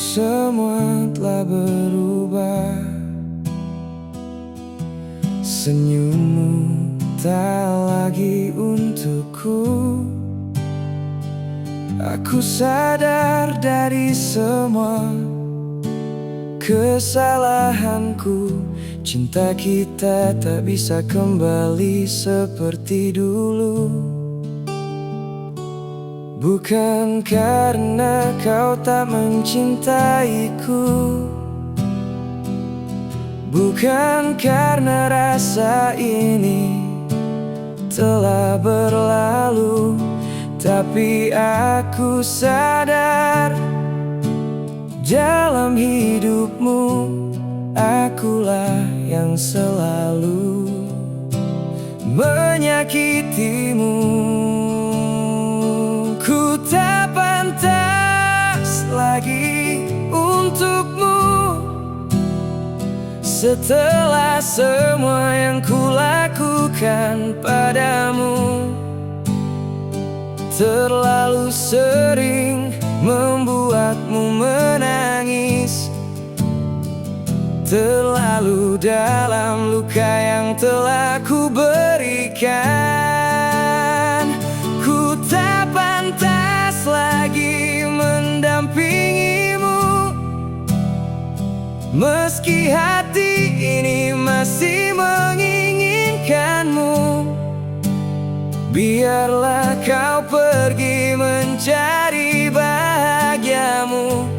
semua telah berubah. Senyummu tak lagi untukku. Aku sadar dari semua kesalahanku. Cinta kita tak bisa kembali seperti dulu. Bukan karena kau tak mencintaiku, bukan karena rasa ini telah berlalu, tapi aku sadar dalam hidupmu akulah yang selalu menyakitimu. Ku tak pantas lagi untukmu. Setelah semua yang kulakukan padamu, terlalu sering membuatmu menangis, terlalu dalam luka yang telah ku berikan. Ku tak pantas lagi mendampingimu, meski hati ini masih menginginkanmu. Biarlah kau pergi mencari bahagiamu,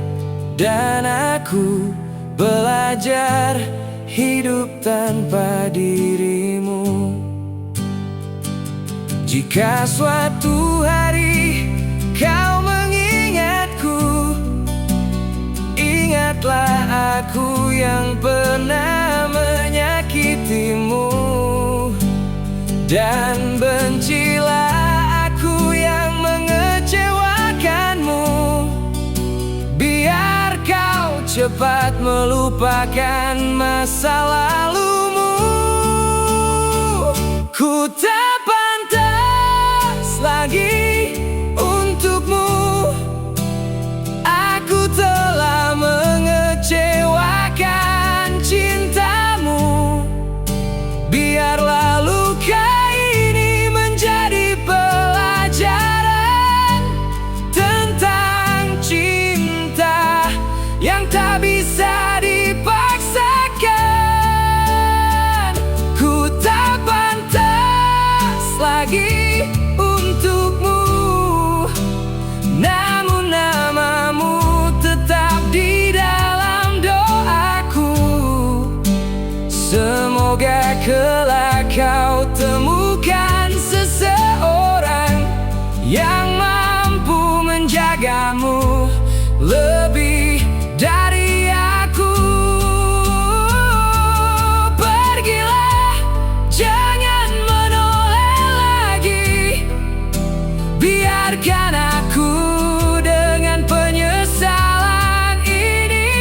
dan aku belajar hidup tanpa dirimu. Jika suatu hari kau mengingatku, ingatlah aku yang pernah menyakitimu, dan bencilah aku yang mengecewakanmu. Biar kau cepat melupakan masa lalumu. Ku tak pantas lagi untukmu. Aku telah mengecewakan cintamu. Biarlah luka ini menjadi pelajaran tentang cinta yang tak bisa dipaksakan. Ku tak pantas lagi untukmu, namun namamu tetap di dalam doaku. Semoga kelak kau temukan seseorang yang mampu menjagamu lebih dari aku. Pergilah, jangan menoleh lagi. Biarkan aku dengan penyesalan ini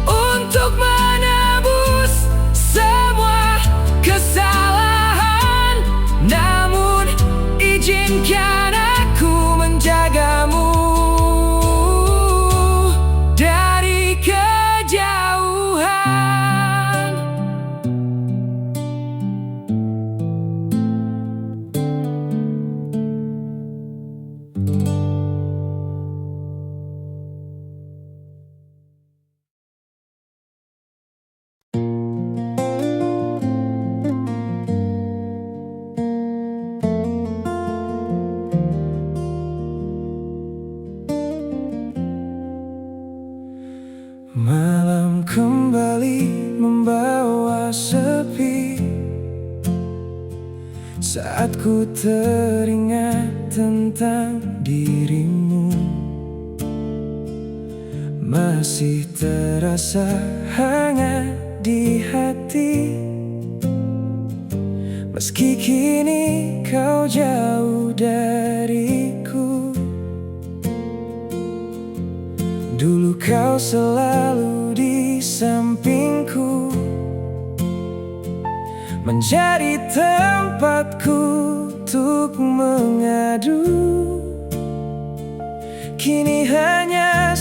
untuk menebus semua kesalahan. Namun izinkan aku menjagamu dari kejauhan. Malam kembali membawa sepi, saat ku teringat tentang dirimu. Masih terasa hangat di hati, meski kini kau jauh dariku. Dulu kau selalu di sampingku, menjadi tempatku untuk mengadu. Kini hanya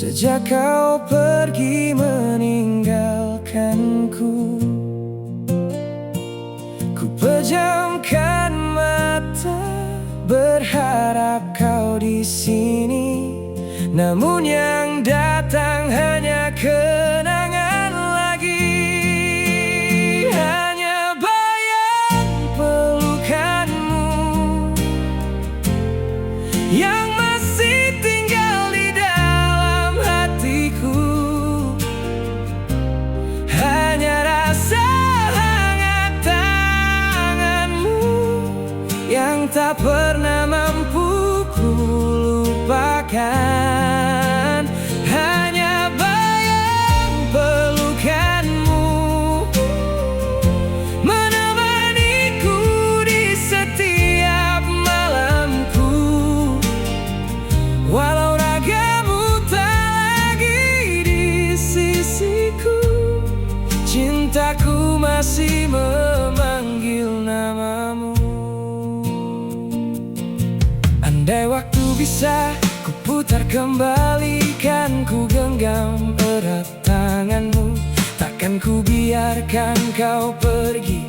Sejak kau pergi meninggalkanku, ku pejamkan mata berharap kau di sini. Namun yang datang hanya kenangan lagi, hanya bayang pelukanmu yang masih tinggal di dalam hatiku. Hanya rasa hangat tanganmu yang tak pernah mampu ku lupakan. Hanya bayang pelukanmu menemaniku di setiap malamku. Walau ragamu tak lagi di sisiku, cintaku masih memanggil namamu. Andai waktu bisa ku putar kembali, kan ku genggam erat tanganmu. Takkan ku biarkan kau pergi,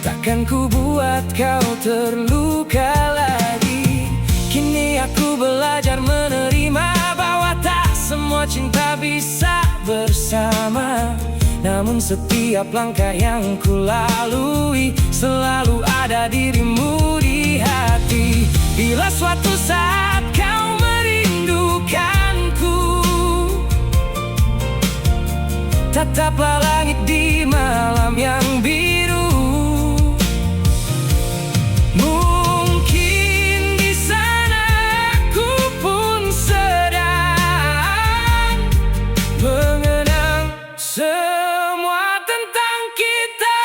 takkan ku buat kau terluka lagi. Kini aku belajar menerima bahwa tak semua cinta bisa bersama. Namun setiap langkah yang ku lalui selalu ada dirimu di hati. Bila suatu saat kau merindukanku, tataplah langit di malam yang biru. Mungkin di sana aku pun sedang mengenang semua tentang kita.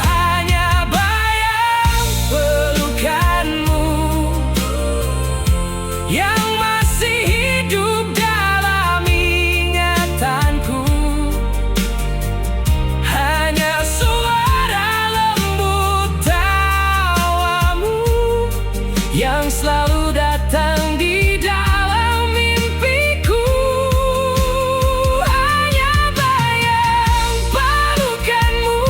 Hanya bayang pelukanmu yang masih hidup dalam ingatanku. Hanya suara lembut tawamu yang selalu datang di dalam mimpiku. Hanya bayang pelukanmu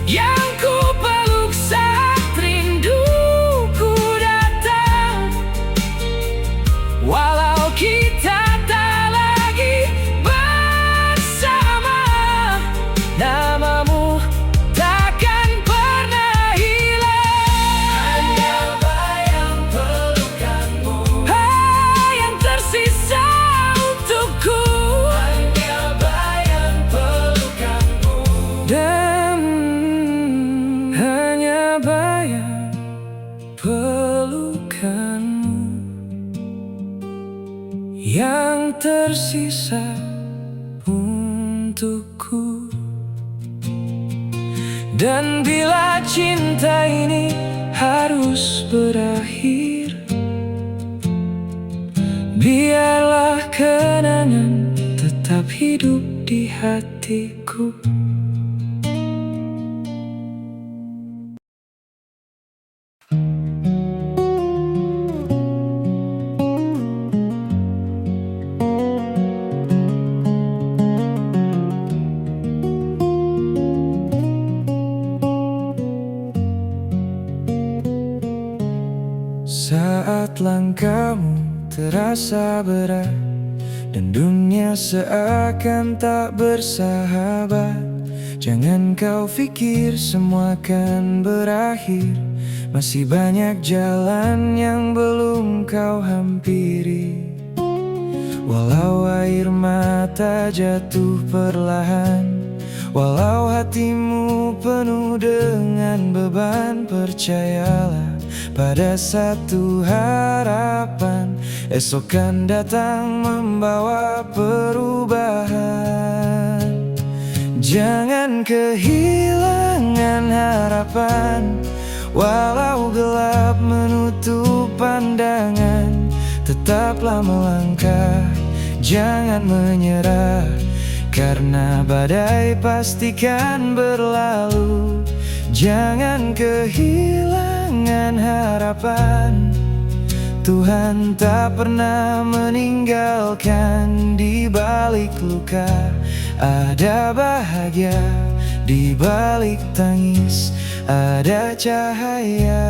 yang ku peluk saat rinduku datang. Walau kita tak lagi bersama, namamu takkan pernah hilang. Hanya bayang pelukanmu yang tersisa untukku. Hanya bayang pelukanmu dan hanya bayang pelukanmu yang tersisa untukku. Dan bila cinta ini harus berakhir, biarlah kenangan tetap hidup di hatiku. Saat langkahmu terasa berat dan dunia seakan tak bersahabat, jangan kau pikir semua akan berakhir. Masih banyak jalan yang belum kau hampiri. Walau air mata jatuh perlahan, walau hatimu penuh dengan beban, percayalah pada satu harapan, esok kan datang membawa perubahan. Jangan kehilangan harapan, walau gelap menutup pandangan. Tetaplah melangkah, jangan menyerah, karena badai pastikan berlalu. Jangan kehilangan harapan, Tuhan tak pernah meninggalkan. Di balik luka ada bahagia, di balik tangis ada cahaya.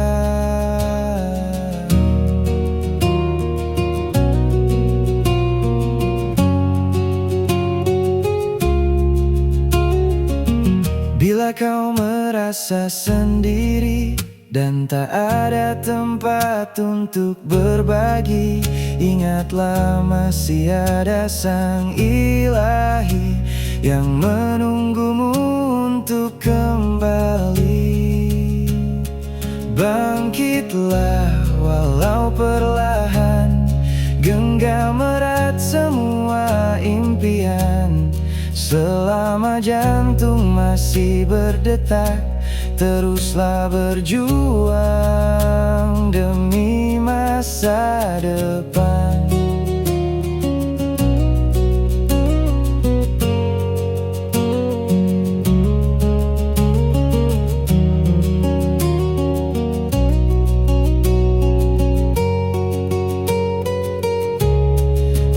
Bila kau merasa sendiri dan tak ada tempat untuk berbagi, ingatlah masih ada Sang Ilahi yang menunggumu untuk kembali. Bangkitlah walau perlahan, genggam erat semua impian. Selama jantung masih berdetak, teruslah berjuang demi masa depan.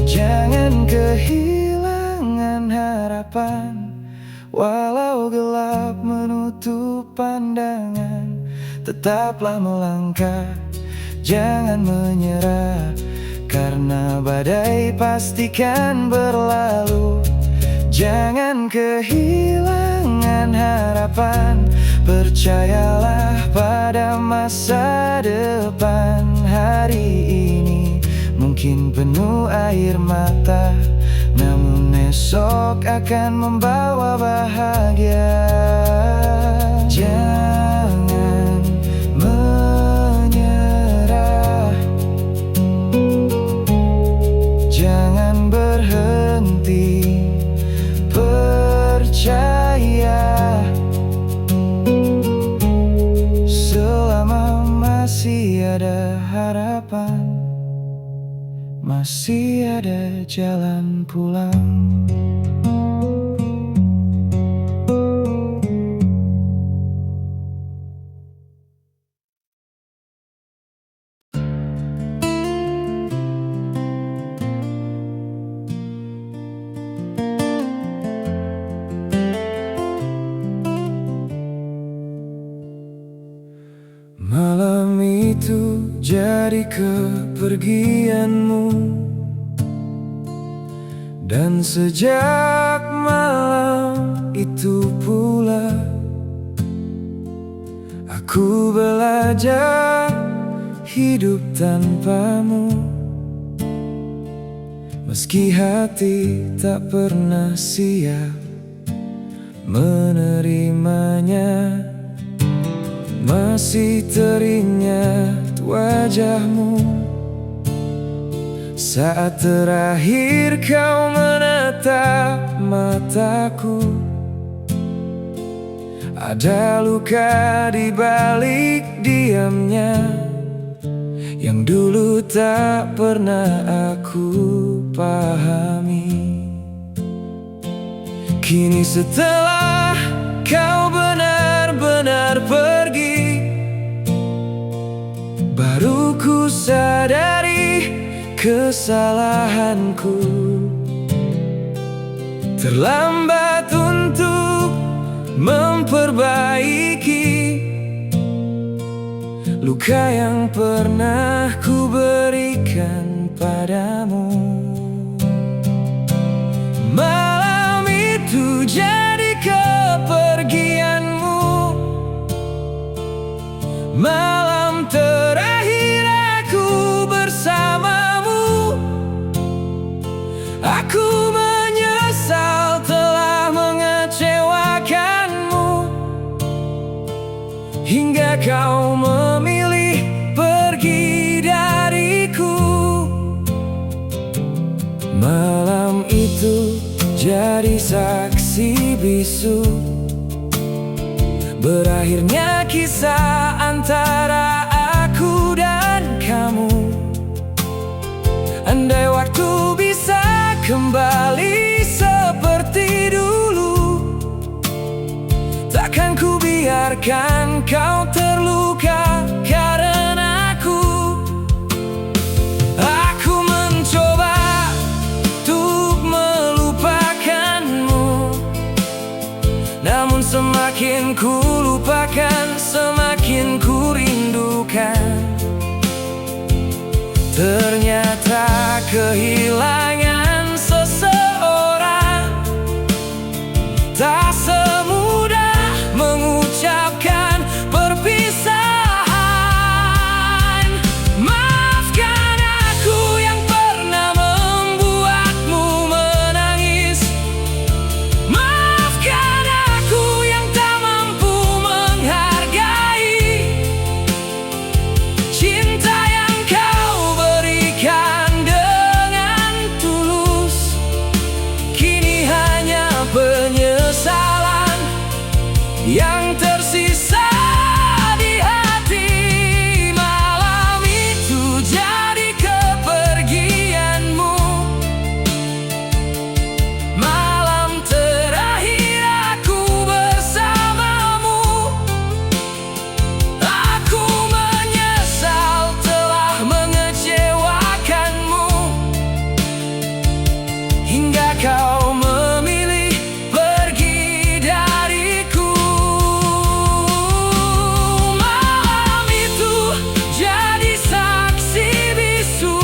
Jangan kehilangan harapan, walau gelap menutup pandangan. Tetaplah melangkah, jangan menyerah, karena badai pastikan berlalu. Jangan kehilangan harapan, percayalah pada masa depan. Hari ini mungkin penuh air mata, namun esok akan membawa bahagia. Jangan menyerah, jangan berhenti percaya. Selama masih ada harapan, masih ada jalan pulang. Malam itu jadi kepergianmu, dan sejak malam itu pula aku belajar hidup tanpamu. Meski hati tak pernah siap menerimanya, masih teringat wajahmu saat terakhir kau menatap mataku. Ada luka di balik diamnya yang dulu tak pernah aku pahami. Kini setelah kau benar-benar pergi, baru ku sadari kesalahanku. Terlambat untuk memperbaiki luka yang pernah ku berikan padamu. Malam itu jadi kepergianmu, malam terakhir aku bersamamu. Aku menyesal telah mengecewakanmu, hingga kau memilih pergi dariku. Malam itu jadi saksi bisu berakhirnya kisah antara aku dan kamu. Andai waktu bisa kembali seperti dulu, takkan ku biarkan kau terluka karena aku. makin ku rindukan. Ternyata kehilangan seseorang tak semudah mengucapkan perpisahan. Maafkan aku yang pernah membuatmu menangis. Maafkan aku yang tak mampu menghargai cinta yang kau berikan dengan tulus. Kini hanya penyesalan yang tersisa di hati. Malam itu jadi kepergianmu, malam terakhir aku bersamamu. Aku menyesal telah mengecewakanmu, hingga kau memilih pergi dariku. Malam itu jadi saksi bisu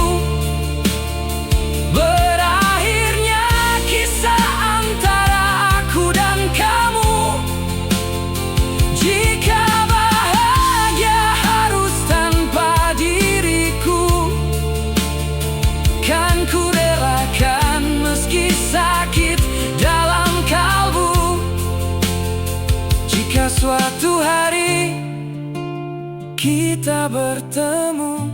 berakhirnya kisah antara aku dan kamu. Jika bahagia harus tanpa diriku, kan ku relakan meski sakit dalam kalbu. Jika suatu hari kita bertemu,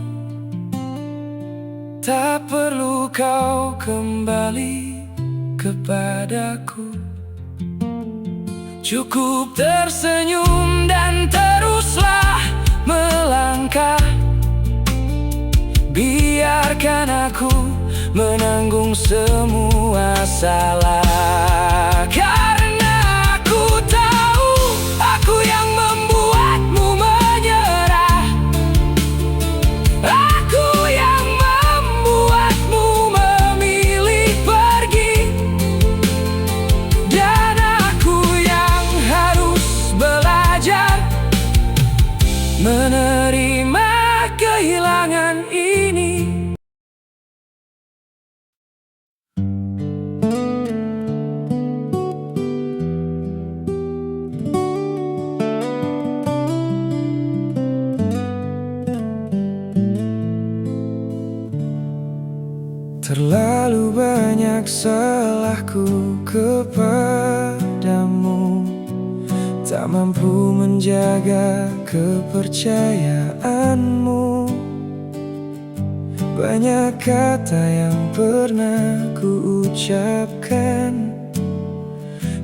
tak perlu kau kembali kepadaku. Cukup tersenyum dan teruslah melangkah. Biarkan aku menanggung semua salah. Karena aku tahu aku yang membuatmu menyerah. Aku yang membuatmu memilih pergi. Dan aku yang harus belajar menerima kehilangan ini. Terlalu banyak salahku kepadamu, tak mampu menjaga kepercayaanmu. Banyak kata yang pernah ku ucapkan,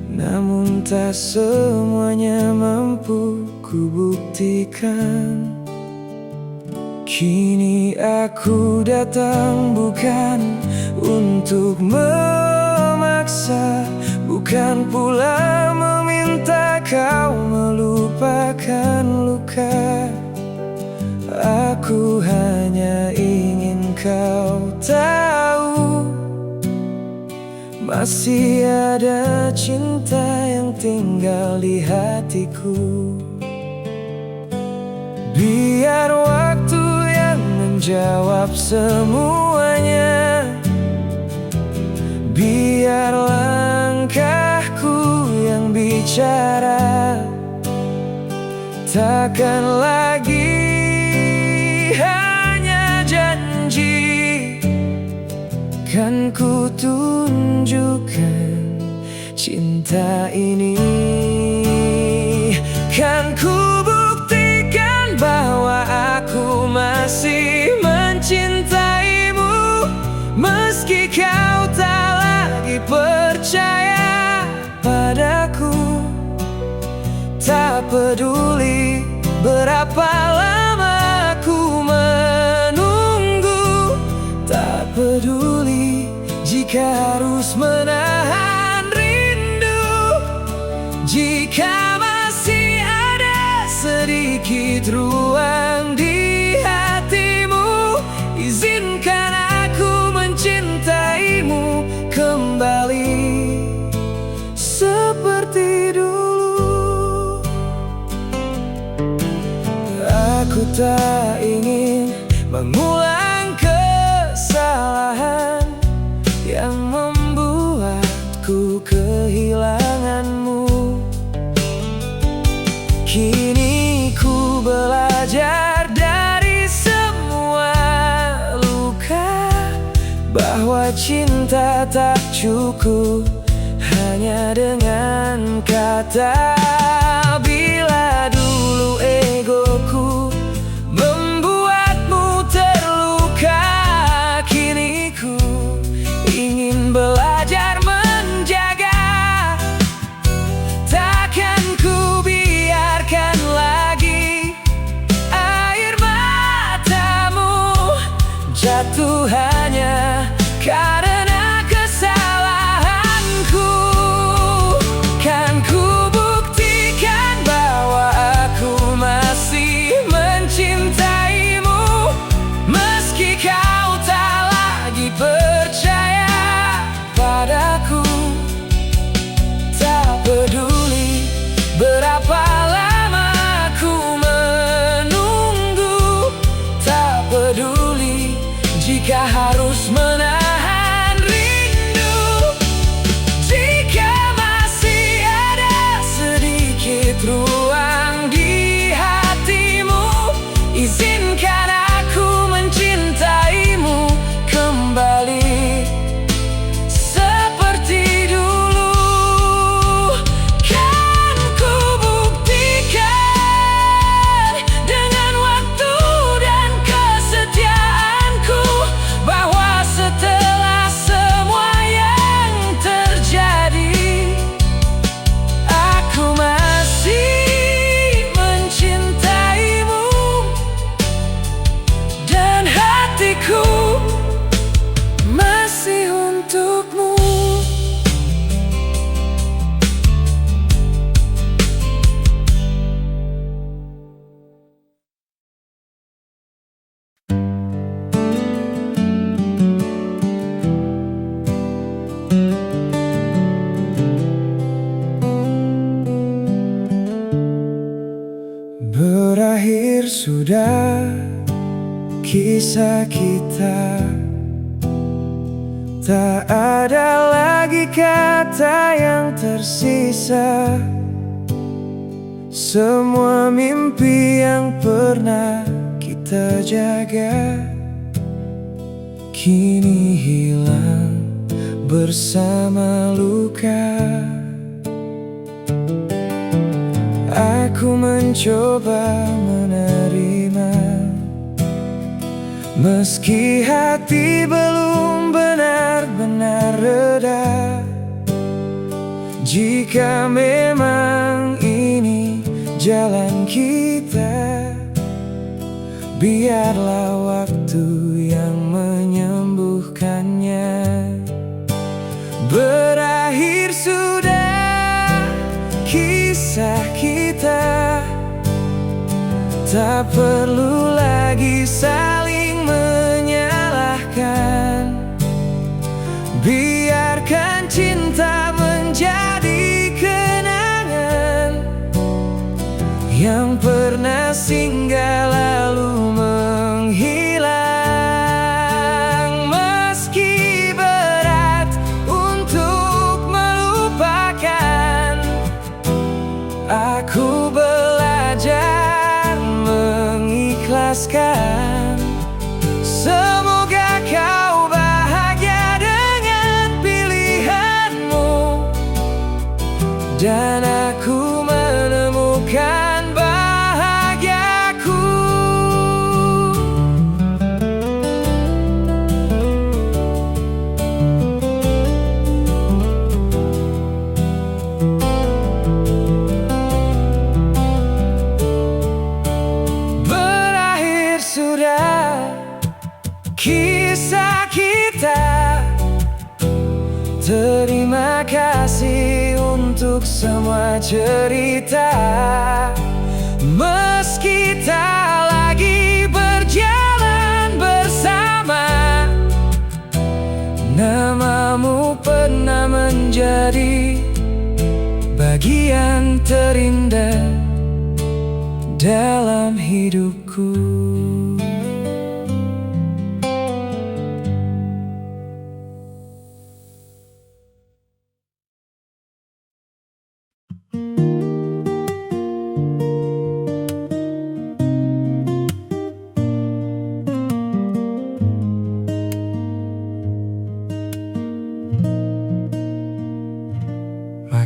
namun tak semuanya mampu ku buktikan. Kini aku datang bukan untuk memaksa, bukan pula meminta kau melupakan luka. Aku hanya ingin kau tahu, masih ada cinta yang tinggal di hatiku. Biar waktu yang menjawab semuanya, biar langkahku yang bicara. Takkan lagi hanya janji, kan ku tunjukkan cinta ini. Kan ku buktikan bahwa aku masih mencintaimu, meski kau tak lagi percaya padaku. Tak peduli berapa lama aku menunggu, tak peduli jika harus menahan rindu. Jika masih ada sedikit ruang di hatimu, izinkan aku mencintaimu kembali seperti dulu. Aku tak ingin mengulang kesalahan yang membuatku kehilanganmu. Kini ku belajar dari semua luka, bahwa cinta tak cukup hanya dengan kata. Bila dulu egoku membuatmu terluka, kini ku ingin belajar menjaga. Takkan ku biarkan lagi air matamu jatuh hanya karena kesalahanku. Kan ku buktikan bahwa aku masih mencintaimu, meski kau tak lagi percaya padaku. Tak peduli berapa lama aku menunggu, tak peduli jika harus menahan rindu. Jika masih ada sedikit ruang di hatimu, izinkan aku mencintaimu kembali seperti dulu. Kan ku buktikan dengan waktu dan kesetiaanku, bahwa setelah semua yang terjadi, aku masih mencintaimu, dan hatiku masih untukmu. Berakhir sudah kisah kita, tak ada lagi kata yang tersisa. Semua mimpi yang pernah kita jaga kini hilang bersama luka. Aku mencoba menerima, meski hati belum benar-benar reda. Jika memang ini jalan kita, biarlah waktu yang menyembuhkannya. Berakhir sudah kisah kita, tak perlu lagi saling menyalahkan. Biarkan cinta menjadi kenangan yang pernah singgah lalu menghilang. Meski berat untuk melupakan, aku belajar mengikhlaskan. Semoga kau bahagia dengan pilihanmu, dan aku menemukan bahagiaku. Berakhir sudah kisah kita, terima kasih untuk semua cerita. Meski tak lagi berjalan bersama, namamu pernah menjadi bagian terindah dalam hidupku.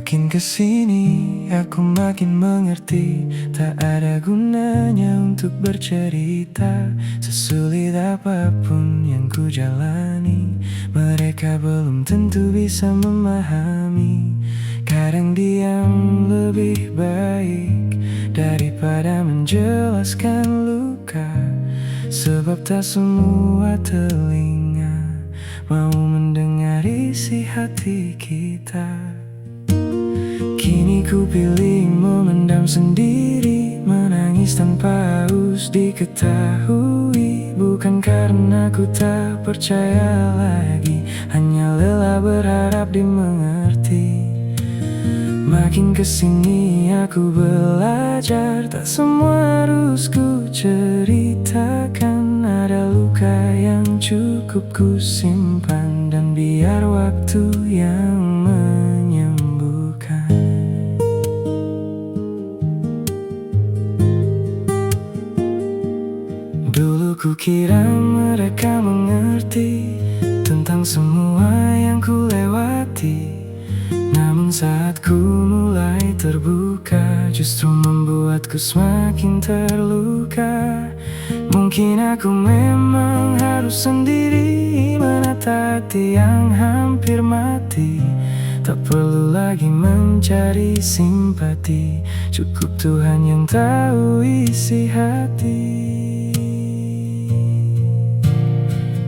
Makin kesini aku makin mengerti, tak ada gunanya untuk bercerita. Sesulit apapun yang ku jalani, mereka belum tentu bisa memahami. Kadang diam lebih baik daripada menjelaskan luka, sebab tak semua telinga mau mendengar isi hati kita. Kini ku pilih memendam sendiri, menangis tanpa harus diketahui. Bukan karena ku tak percaya lagi, hanya lelah berharap dimengerti. Makin kesini aku belajar, tak semua harus ku ceritakan. Ada luka yang cukup ku simpan, dan biar waktu yang menyembuhkan. Dulu ku kira mereka mengerti tentang semua yang ku lewati, namun saat ku mulai terbuka, justru membuatku semakin terluka. Mungkin aku memang harus sendiri menata hati yang hampir mati. Tak perlu lagi mencari simpati, cukup Tuhan yang tahu isi hati.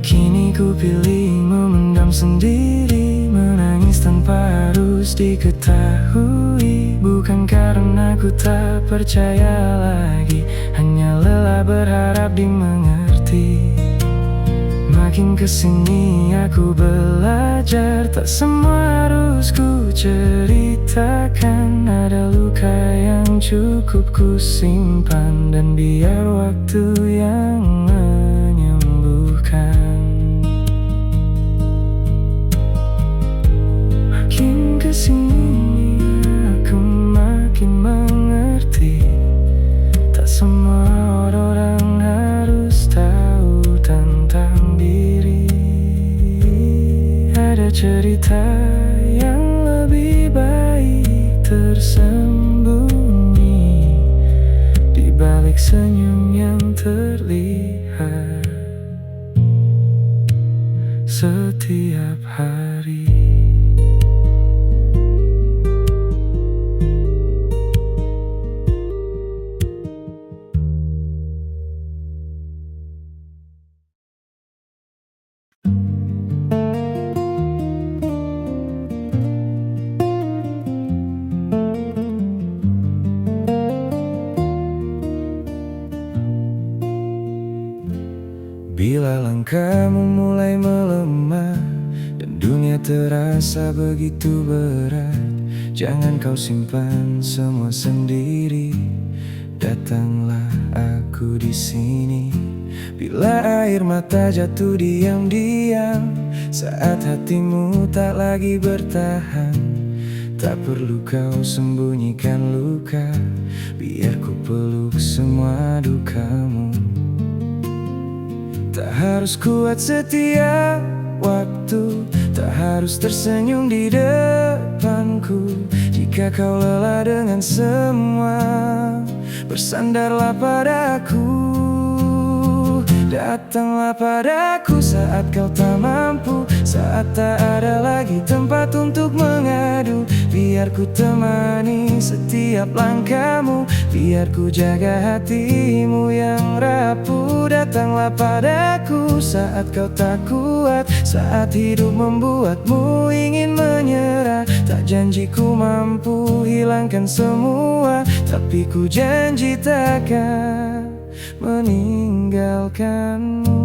Kini ku pilih memendam sendiri, menangis tanpa harus diketahui. Bukan karena ku tak percaya lagi, hanya lelah berharap dimengerti. Makin kesini aku belajar, tak semua harus ku ceritakan. Ada luka yang cukup ku simpan, dan biar waktu yang menyembuhkan. Makin kesini aku makin mengerti, tak semua orang harus tahu tentang diri. Ada cerita yang lebih baik tersembunyi di balik senyum yang terlihat setiap hari. Bila langkahmu mulai melemah dan dunia terasa begitu berat, jangan kau simpan semua sendiri. Datanglah aku di sini. Bila air mata jatuh diam-diam, saat hatimu tak lagi bertahan, tak perlu kau sembunyikan luka, biar ku peluk semua dukamu. Tak harus kuat setiap waktu, tak harus tersenyum di depanku. Jika kau lelah dengan semua, bersandarlah padaku. Datanglah padaku saat kau tak mampu, saat tak ada lagi tempat untuk mengadu. Biar ku temani setiap langkahmu, biar ku jaga hatimu yang rapuh. Datanglah padaku saat kau tak kuat, saat hidup membuatmu ingin menyerah. Tak janji ku mampu hilangkan semua, tapi ku janji takkan meninggalkanmu.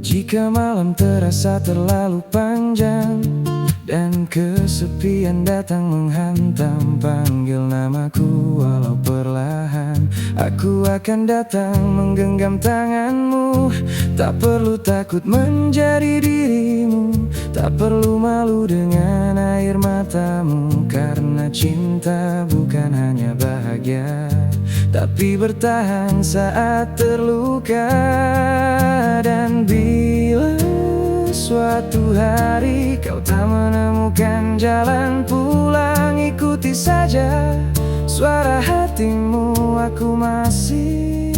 Jika malam terasa terlalu panjang, Dan kesepian datang menghantam, panggil namaku walau perlahan. Aku akan datang menggenggam tanganmu. Tak perlu takut menjadi dirimu, tak perlu malu dengan air matamu. Karena cinta bukan hanya bahagia, tapi bertahan saat terluka. Dan bila suatu hari kau tak menemukan jalan pulang, ikuti saja suara hatimu. Aku masih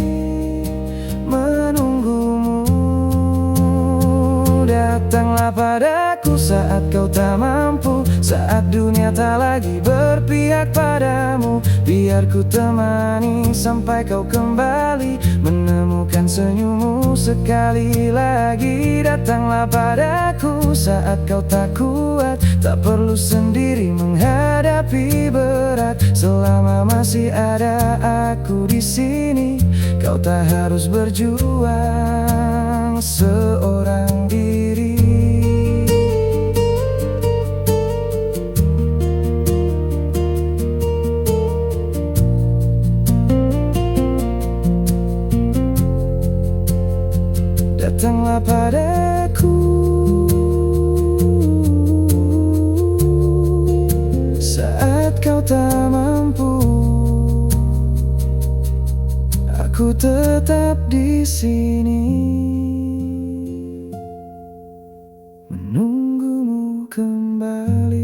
menunggumu. Datanglah padaku saat kau tak mampu, saat dunia tak lagi berpihak padamu. Biar ku temani sampai kau kembali, menemukan senyummu sekali lagi. Datanglah padaku saat kau tak kuat, tak perlu sendiri menghadapi berat. Selama masih ada aku di sini, kau tak harus berjuang seorang diri. Datanglah padaku saat kau tak mampu, aku tetap di sini menunggumu kembali.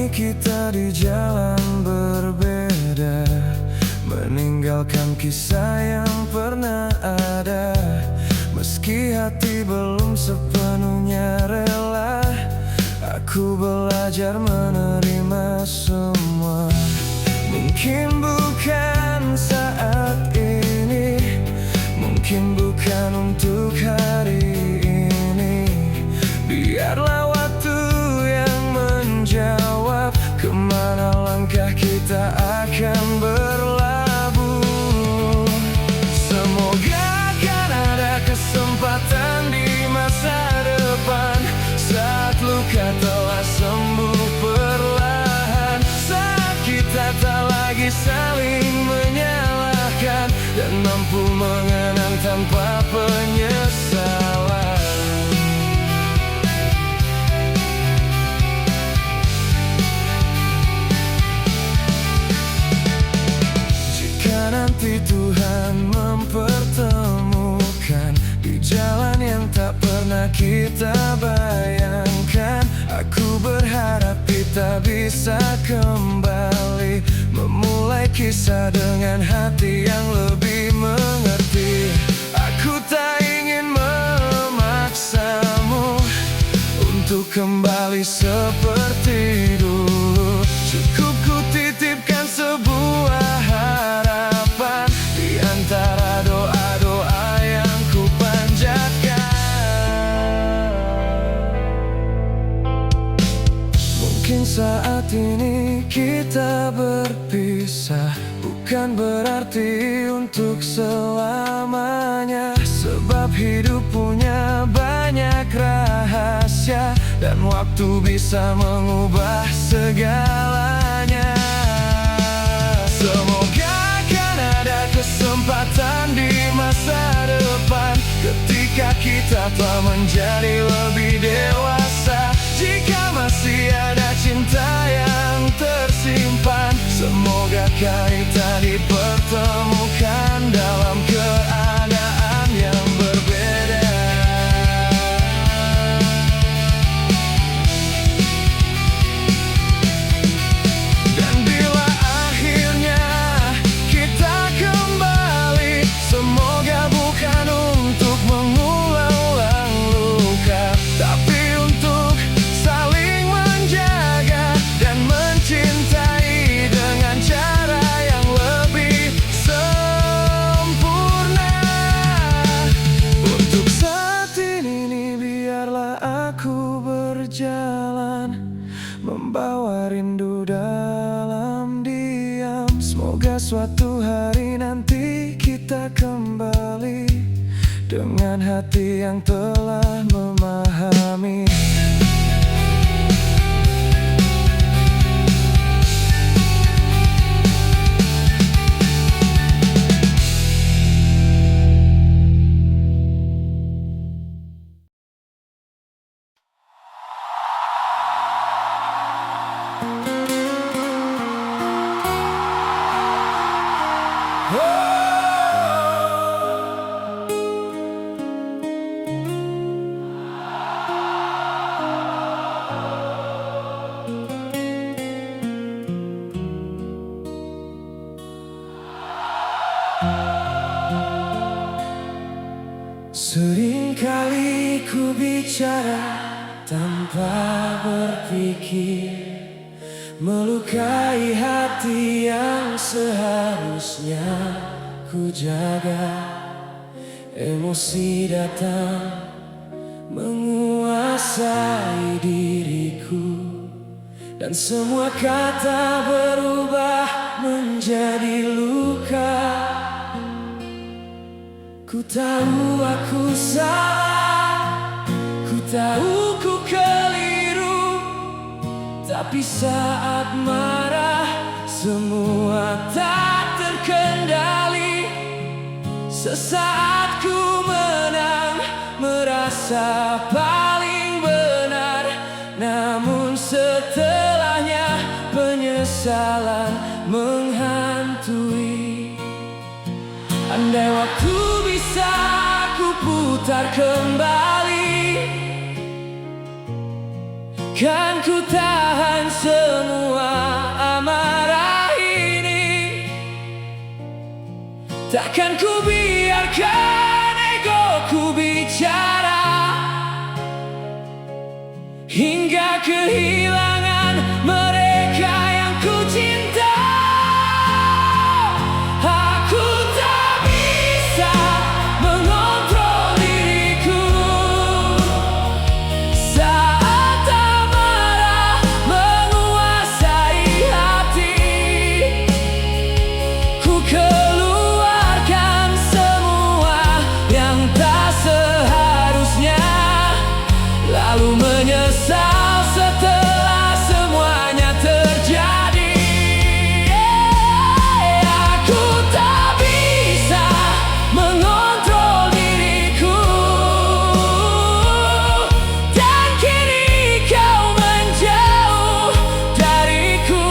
Kita di jalan berbeda, meninggalkan kisah yang pernah ada. Meski hati belum sepenuhnya rela, aku belajar menerima semua. Mungkin bukan saat ini, mungkin bukan untuk hari ini. Biarlah waktu yang menjawab kemana langkah kita akan berlabuh. Semoga akan ada kesempatan di masa depan, saat luka telah sembuh perlahan, saat kita tak lagi saling menyalahkan, dan mampu mengenang tanpa penyesalan. Nanti Tuhan mempertemukan di jalan yang tak pernah kita bayangkan, aku berharap kita bisa kembali memulai kisah dengan hati yang lebih mengerti. Aku tak ingin memaksamu untuk kembali seperti dulu. Cukup ku titipkan sebuah harapan di antara doa-doa yang ku panjatkan. Mungkin saat ini kita berpisah, bukan berarti untuk selamanya. Sebab hidup punya banyak rahasia, dan waktu bisa mengubah segalanya. Semoga akan ada kesempatan di masa depan, ketika kita telah menjadi lebih dewasa. Jika masih ada cinta yang tersimpan, semoga kita dipertemukan dalam keadaan yang berbeda. Dan bila akhirnya kita kembali, semoga bukan untuk mengulang-ulang luka, tapi untuk saling suatu hari nanti kita kembali dengan hati yang telah memahami. Seringkali ku bicara tanpa berpikir, melukai hati yang seharusnya ku jaga. Emosi datang menguasai diriku, dan semua kata berubah menjadi luka. Ku tahu aku salah, ku tahu ku keliru, tapi saat marah semua tak terkendali. Sesaat ku menang, merasa paling benar, namun setelahnya penyesalan menghantui. Andai waktu bisa ku putar kembali, kan ku tahan semua amarah ini. Takkan ku biarkan egoku bicara hingga kehilangan mereka yang ku cinta. Aku tak bisa mengontrol diriku saat amarah menguasai hati. Ku keluarkan semua yang tak seharusnya, lalu menyesal setelah semuanya terjadi. Aku tak bisa mengontrol diriku, dan kini kau menjauh dariku.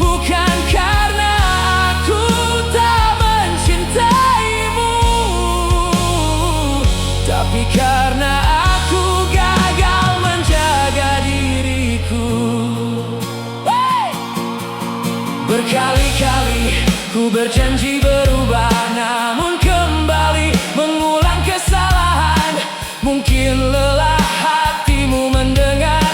Bukan karena aku tak mencintaimu, tapi karena aku gagal menjaga diriku. Berkali-kali ku berjanji berubah, namun kembali mengulang kesalahan. Mungkin lelah hatimu mendengar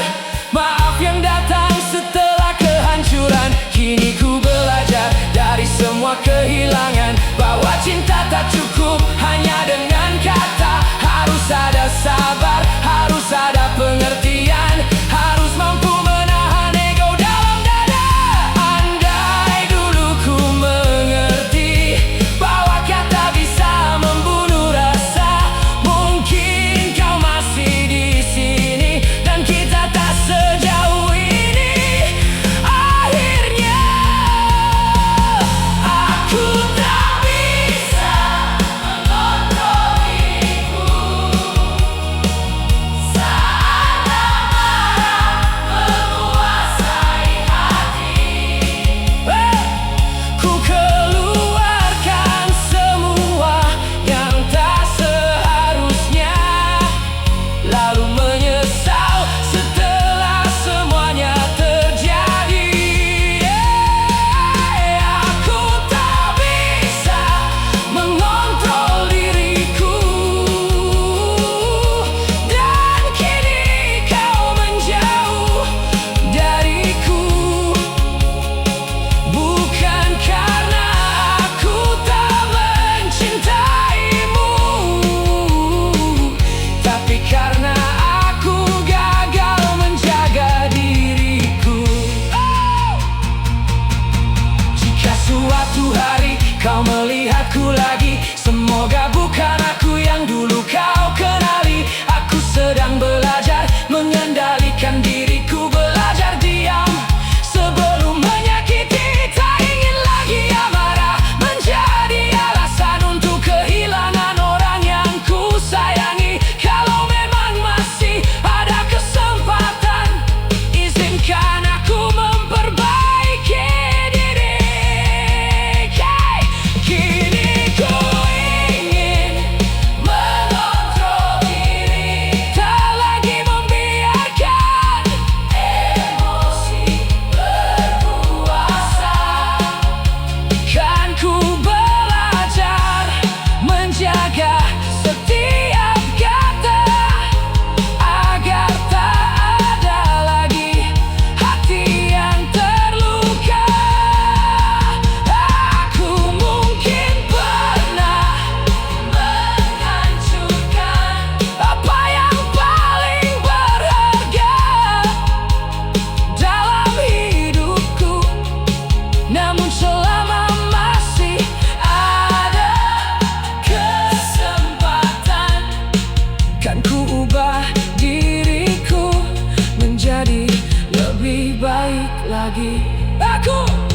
maaf yang datang setelah kehancuran. Kini ku belajar dari semua kehilangan, bahwa cinta tak cukup hanya dengan kata. Harus ada sabar, harus ada pengertian, harus mampu menahan ego dalam dada. Andai dulu ku mengerti bahwa kata bisa membunuh rasa, mungkin kau masih di sini dan kita tak sejauh ini. Akhirnya aku tak bisa mengontrol diriku, lagi. Aku